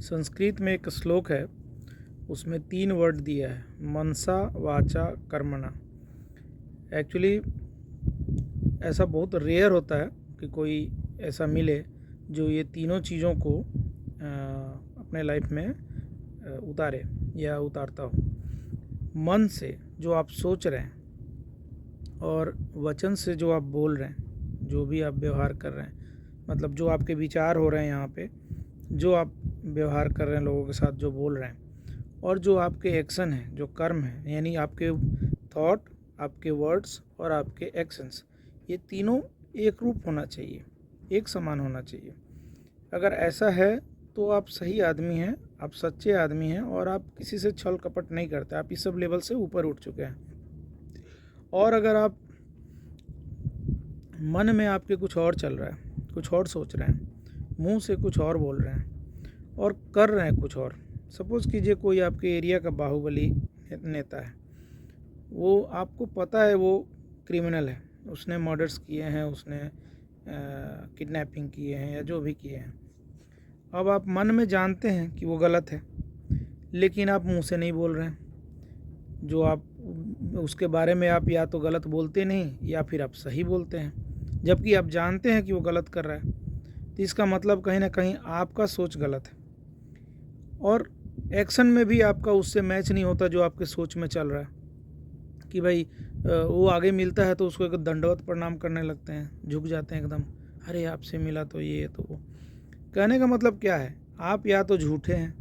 संस्कृत में एक श्लोक है, उसमें 3 वर्ड दिया है, मनसा वाचा कर्मणा। एक्चुअली ऐसा बहुत रेयर होता है कि कोई ऐसा मिले जो ये तीनों चीज़ों को अपने लाइफ में उतारे या उतारता हो। मन से जो आप सोच रहे हैं और वचन से जो आप बोल रहे हैं, जो भी आप व्यवहार कर रहे हैं, मतलब जो आपके विचार हो रहे हैं यहाँ पे, जो आप व्यवहार कर रहे हैं लोगों के साथ, जो बोल रहे हैं, और जो आपके एक्शन हैं, जो कर्म हैं, यानी आपके थॉट, आपके वर्ड्स और आपके एक्शंस, ये तीनों एक रूप होना चाहिए, एक समान होना चाहिए। अगर ऐसा है तो आप सही आदमी हैं, आप सच्चे आदमी हैं और आप किसी से छल कपट नहीं करते, आप इस सब लेवल से ऊपर उठ चुके हैं। और अगर आप मन में आपके कुछ और चल रहा है, कुछ और सोच रहे हैं, मुंह से कुछ और बोल रहे हैं और कर रहे हैं कुछ और, सपोज़ कीजिए कोई आपके एरिया का बाहुबली नेता है, वो आपको पता है वो क्रिमिनल है, उसने मर्डर्स किए हैं, उसने किडनैपिंग किए हैं या जो भी किए हैं। अब आप मन में जानते हैं कि वो गलत है, लेकिन आप मुंह से नहीं बोल रहे हैं। जो आप उसके बारे में आप या तो गलत बोलते नहीं या फिर आप सही बोलते हैं, जबकि आप जानते हैं कि वो गलत कर रहा है। तो इसका मतलब कहीं ना कहीं आपका सोच गलत है और एक्शन में भी आपका उससे मैच नहीं होता जो आपके सोच में चल रहा है। कि भाई वो आगे मिलता है तो उसको एक दंडवत प्रणाम करने लगते हैं, झुक जाते हैं एकदम, अरे आपसे मिला तो ये तो वो। कहने का मतलब क्या है, आप या तो झूठे हैं,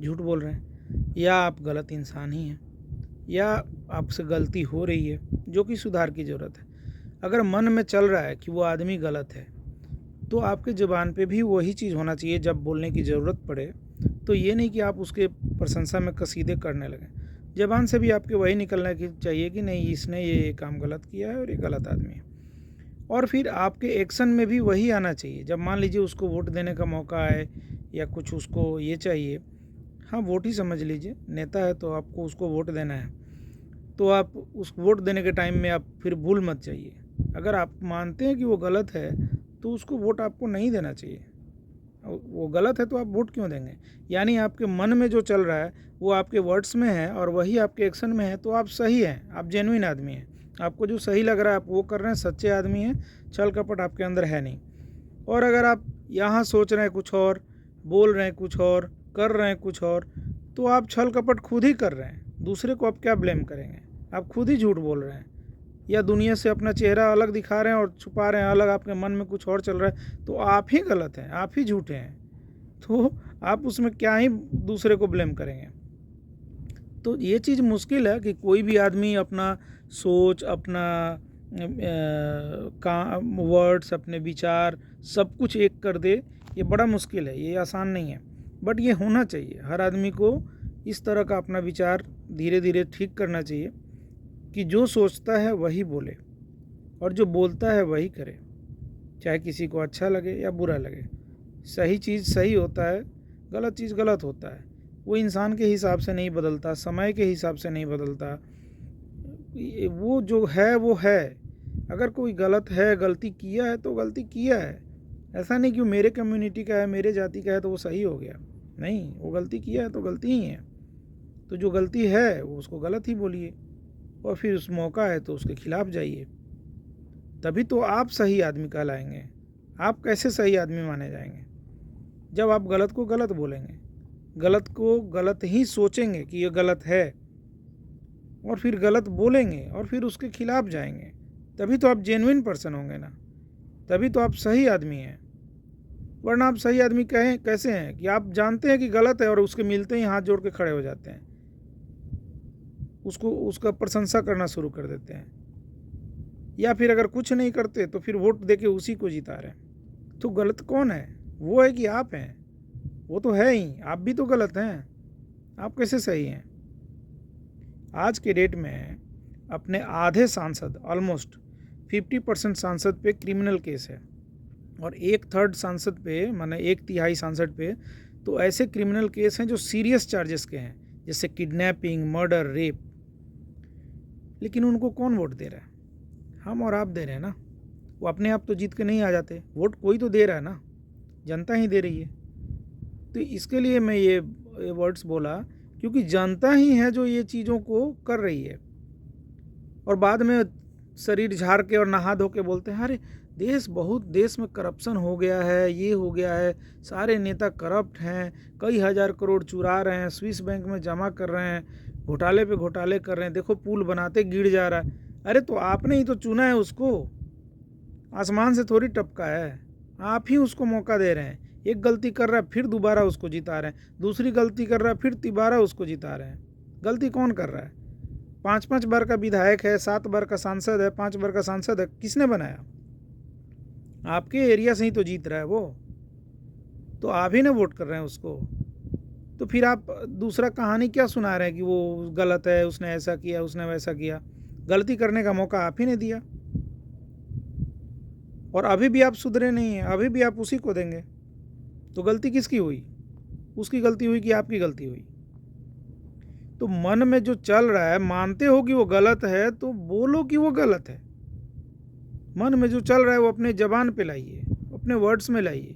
झूठ बोल रहे हैं, या आप गलत इंसान ही हैं, या आपसे गलती हो रही है जो कि सुधार की ज़रूरत है। अगर मन में चल रहा है कि वो आदमी गलत है तो आपके ज़ुबान पे भी वही चीज़ होना चाहिए जब बोलने की ज़रूरत पड़े। तो ये नहीं कि आप उसके प्रशंसा में कसीदे करने लगें, ज़बान से भी आपके वही निकलना चाहिए कि नहीं, इसने ये काम गलत किया है और ये गलत आदमी है। और फिर आपके एक्शन में भी वही आना चाहिए। जब मान लीजिए उसको वोट देने का मौका आए या कुछ उसको ये चाहिए, हाँ वोट ही समझ लीजिए, नेता है तो आपको उसको वोट देना है, तो आप उस वोट देने के टाइम में आप फिर भूल मत जाइए। अगर आप मानते हैं कि वो गलत है तो उसको वोट आपको नहीं देना चाहिए। वो गलत है तो आप वोट क्यों देंगे? यानी आपके मन में जो चल रहा है वो आपके वर्ड्स में है और वही आपके एक्शन में है, तो आप सही हैं, आप जेन्युइन आदमी हैं। आपको जो सही लग रहा है आप वो कर रहे हैं, सच्चे आदमी हैं, छल कपट आपके अंदर है नहीं। और अगर आप यहाँ सोच रहे हैं कुछ और, बोल रहे हैं कुछ और, कर रहे हैं कुछ और, तो आप छल कपट खुद ही कर रहे हैं। दूसरे को आप क्या ब्लेम करेंगे? आप खुद ही झूठ बोल रहे हैं या दुनिया से अपना चेहरा अलग दिखा रहे हैं और छुपा रहे हैं अलग, आपके मन में कुछ और चल रहा है, तो आप ही गलत हैं, आप ही झूठे हैं। तो आप उसमें क्या ही दूसरे को ब्लेम करेंगे? तो ये चीज़ मुश्किल है कि कोई भी आदमी अपना सोच, अपना वर्ड्स, अपने विचार सब कुछ एक कर दे, ये बड़ा मुश्किल है, ये आसान नहीं है। बट ये होना चाहिए, हर आदमी को इस तरह का अपना विचार धीरे धीरे ठीक करना चाहिए कि जो सोचता है वही बोले और जो बोलता है वही करे, चाहे किसी को अच्छा लगे या बुरा लगे। सही चीज़ सही होता है, गलत चीज़ गलत होता है। वो इंसान के हिसाब से नहीं बदलता, समय के हिसाब से नहीं बदलता, वो जो है वो है। अगर कोई गलत है, गलती किया है तो गलती किया है, ऐसा नहीं कि मेरे कम्युनिटी का है, मेरे जाति का है तो वो सही हो गया। नहीं, वो गलती किया है तो गलती ही है। तो जो गलती है वो उसको गलत ही बोलिए और फिर उस मौका है तो उसके खिलाफ जाइए, तभी तो आप सही आदमी कहलाएंगे। आप कैसे सही आदमी माने जाएंगे? जब आप गलत को गलत बोलेंगे, गलत को गलत ही सोचेंगे कि ये गलत है और फिर गलत बोलेंगे और फिर उसके खिलाफ जाएंगे, तभी तो आप जेन्युइन पर्सन होंगे ना, तभी तो आप सही आदमी हैं। वरना आप सही आदमी कहें कैसे हैं कि आप जानते हैं कि गलत है और उसके मिलते ही हाथ जोड़ के खड़े हो जाते हैं, उसको उसका प्रशंसा करना शुरू कर देते हैं, या फिर अगर कुछ नहीं करते तो फिर वोट देके उसी को जिता रहे हैं। तो गलत कौन है? वो है कि आप हैं? वो तो है ही, आप भी तो गलत हैं, आप कैसे सही हैं? आज के डेट में अपने आधे सांसद, ऑलमोस्ट 50% सांसद पे क्रिमिनल केस है और 1/3 सांसद पे, माने 1/3 सांसद पे तो ऐसे क्रिमिनल केस हैं जो सीरियस चार्जेस के हैं, जैसे किडनैपिंग, मर्डर, रेप। लेकिन उनको कौन वोट दे रहा है? हम और आप दे रहे हैं ना। वो अपने आप तो जीत के नहीं आ जाते, वोट कोई तो दे रहा है ना, जनता ही दे रही है। तो तो इसके लिए मैं ये वर्ड्स बोला, क्योंकि जनता ही है जो ये चीज़ों को कर रही है, और बाद में शरीर झाड़ के और नहा धो के बोलते हैं अरे देश में करप्शन हो गया है, ये हो गया है, सारे नेता करप्ट हैं, कई हज़ार करोड़ चुरा रहे हैं, स्विस बैंक में जमा कर रहे हैं, घोटाले पे घोटाले कर रहे हैं, देखो पुल बनाते गिर जा रहा है। अरे तो आपने ही तो चुना है उसको, आसमान से थोड़ी टपका है, आप ही उसको मौका दे रहे हैं। एक गलती कर रहा है फिर दोबारा उसको जिता रहे हैं, दूसरी गलती कर रहा है फिर तिबारा उसको जिता रहे हैं। गलती कौन कर रहा है? 5-5 बार का विधायक है, 7 बार का सांसद है, 5 बार का सांसद है, किसने बनाया? आपके एरिया से ही तो जीत रहा है वो, तो आप ही ने वोट कर रहे हैं उसको। तो फिर आप दूसरा कहानी क्या सुना रहे हैं कि वो गलत है, उसने ऐसा किया, उसने वैसा किया। गलती करने का मौका आप ही ने दिया, और अभी भी आप सुधरे नहीं हैं, अभी भी आप उसी को देंगे। तो गलती किसकी हुई? उसकी गलती हुई कि आपकी गलती हुई? तो मन में जो चल रहा है, मानते हो कि वो गलत है तो बोलो कि वो गलत है। मन में जो चल रहा है वो अपने जबान पे लाइए, अपने वर्ड्स में लाइए,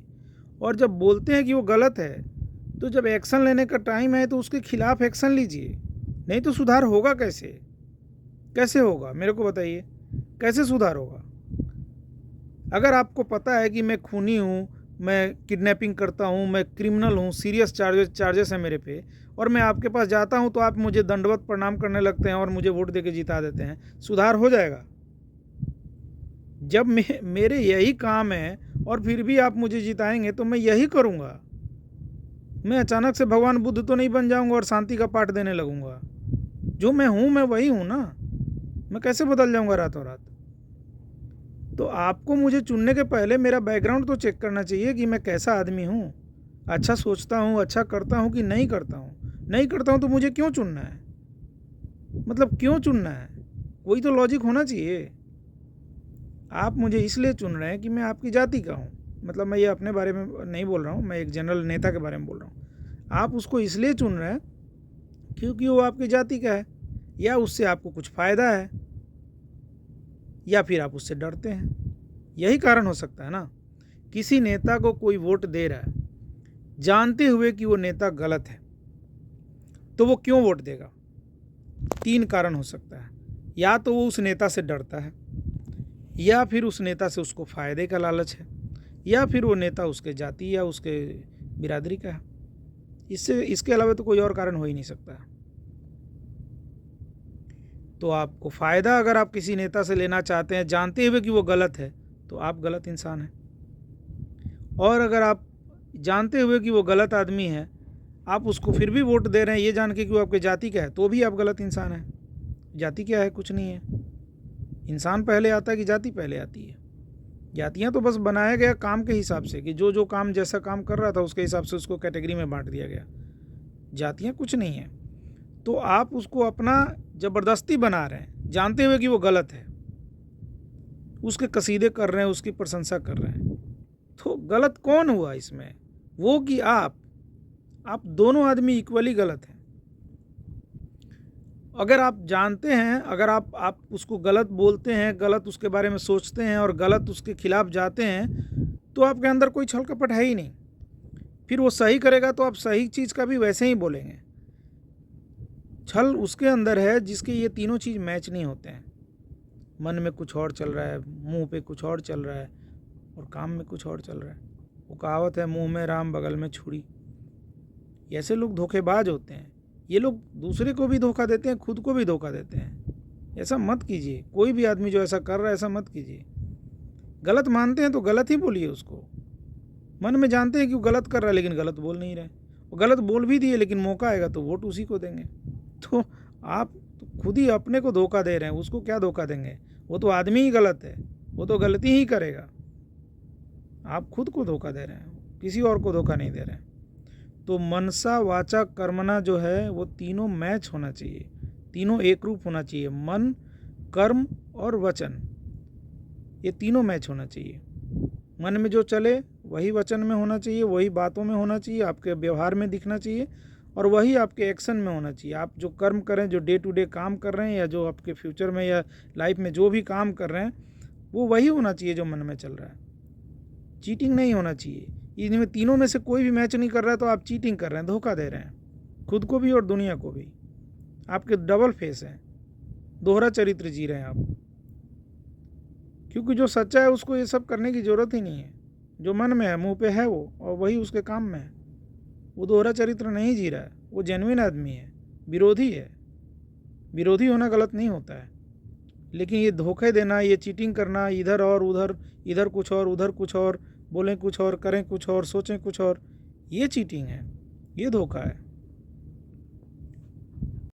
और जब बोलते हैं कि वो गलत है तो जब एक्शन लेने का टाइम है तो उसके खिलाफ एक्शन लीजिए। नहीं तो सुधार होगा कैसे? कैसे होगा मेरे को बताइए, कैसे सुधार होगा? अगर आपको पता है कि मैं खूनी हूँ, मैं किडनैपिंग करता हूँ, मैं क्रिमिनल हूँ, सीरियस चार्जेस हैं मेरे पे, और मैं आपके पास जाता हूँ तो आप मुझे दंडवत प्रणाम करने लगते हैं और मुझे वोट देके जिता देते हैं, सुधार हो जाएगा? जब मेरे यही काम है और फिर भी आप मुझे जिताएंगे तो मैं यही करूँगा। मैं अचानक से भगवान बुद्ध तो नहीं बन जाऊँगा और शांति का पाठ देने लगूँगा। जो मैं हूँ मैं वही हूँ ना, मैं कैसे बदल जाऊँगा रातों रात? तो आपको मुझे चुनने के पहले मेरा बैकग्राउंड तो चेक करना चाहिए कि मैं कैसा आदमी हूँ, अच्छा सोचता हूँ, अच्छा करता हूँ कि नहीं करता हूँ। नहीं करता हूँ तो मुझे क्यों चुनना है? मतलब क्यों चुनना है? कोई तो लॉजिक होना चाहिए। आप मुझे इसलिए चुन रहे हैं कि मैं आपकी जाति का हूँ, मतलब मैं ये अपने बारे में नहीं बोल रहा हूँ, मैं एक जनरल नेता के बारे में बोल रहा हूँ। आप उसको इसलिए चुन रहे हैं क्योंकि वो आपकी जाति का है, या उससे आपको कुछ फ़ायदा है, या फिर आप उससे डरते हैं। यही कारण हो सकता है ना। किसी नेता को कोई वोट दे रहा है जानते हुए कि वो नेता गलत है, तो वो क्यों वोट देगा? 3 कारण हो सकता है। या तो वो उस नेता से डरता है, या फिर उस नेता से उसको फ़ायदे का लालच है, या फिर वो नेता उसके जाति या उसके बिरादरी का है। इसके अलावा तो कोई और कारण हो ही नहीं सकता। तो आपको फ़ायदा अगर आप किसी नेता से लेना चाहते हैं जानते हुए कि वो गलत है, तो आप गलत इंसान हैं। और अगर आप जानते हुए कि वो गलत आदमी है, आप उसको फिर भी वोट दे रहे हैं ये जान के कि वो आपके जाति का है, तो भी आप गलत इंसान हैं। जाति क्या है? कुछ नहीं है। इंसान पहले आता है कि जाति पहले आती है? जातियाँ तो बस बनाया गया काम के हिसाब से, कि जो काम जैसा काम कर रहा था उसके हिसाब से उसको कैटेगरी में बांट दिया गया। जातियाँ कुछ नहीं है। तो आप उसको अपना ज़बरदस्ती बना रहे हैं जानते हुए कि वो गलत है, उसके कसीदे कर रहे हैं, उसकी प्रशंसा कर रहे हैं। तो गलत कौन हुआ इसमें? वो कि आप दोनों आदमी इक्वली गलत हैं। अगर आप जानते हैं, अगर आप उसको गलत बोलते हैं, गलत उसके बारे में सोचते हैं और गलत उसके खिलाफ जाते हैं, तो आपके अंदर कोई छल कपट है ही नहीं। फिर वो सही करेगा तो आप सही चीज़ का भी वैसे ही बोलेंगे। छल उसके अंदर है जिसके ये तीनों चीज़ मैच नहीं होते हैं। मन में कुछ और चल रहा है, मुंह पे कुछ और चल रहा है, और काम में कुछ और चल रहा है। वो कहावत है, मुंह में राम बगल में छुरी। ऐसे लोग धोखेबाज होते हैं। ये लोग दूसरे को भी धोखा देते हैं, खुद को भी धोखा देते हैं। ऐसा मत कीजिए। कोई भी आदमी जो ऐसा कर रहा है ऐसा मत कीजिए। गलत मानते हैं तो गलत ही बोलिए उसको। मन में जानते हैं कि वो गलत कर रहा है लेकिन गलत बोल नहीं रहे, वो गलत बोल भी दिए लेकिन मौका आएगा तो वोट उसी को देंगे। तो आप खुद ही अपने को धोखा दे रहे हैं, उसको क्या धोखा देंगे? वो तो आदमी ही गलत है, वो तो गलती ही करेगा। आप खुद को धोखा दे रहे हैं, किसी और को धोखा नहीं दे रहे हैं। तो मनसा वाचा कर्मणा जो है वो तीनों मैच होना चाहिए, तीनों एक रूप होना चाहिए। मन, कर्म और वचन, ये तीनों मैच होना चाहिए। मन में जो चले वही वचन में होना चाहिए, वही बातों में होना चाहिए, आपके व्यवहार में दिखना चाहिए, और वही आपके एक्शन में होना चाहिए। आप जो कर्म करें, जो डे टू डे काम कर रहे हैं, या जो आपके फ्यूचर में या लाइफ में जो भी काम कर रहे हैं, वो वही होना चाहिए जो मन में चल रहा है। चीटिंग नहीं होना चाहिए, इनमें तीनों में से कोई भी मैच नहीं कर रहा है तो आप चीटिंग कर रहे हैं, धोखा दे रहे हैं खुद को भी और दुनिया को भी। आपके डबल फेस हैं, दोहरा चरित्र जी रहे हैं आप। क्योंकि जो सच्चा है उसको ये सब करने की ज़रूरत ही नहीं है। जो मन में है, मुंह पे है वो, और वही उसके काम में है। वो दोहरा चरित्र नहीं जी रहा है, वो जेन्युइन आदमी है, विरोधी है। विरोधी होना गलत नहीं होता है, लेकिन ये धोखे देना, ये चीटिंग करना, इधर और उधर, इधर कुछ और उधर कुछ और, बोलें कुछ और, करें कुछ और, सोचें कुछ और, ये चीटिंग है, ये धोखा है।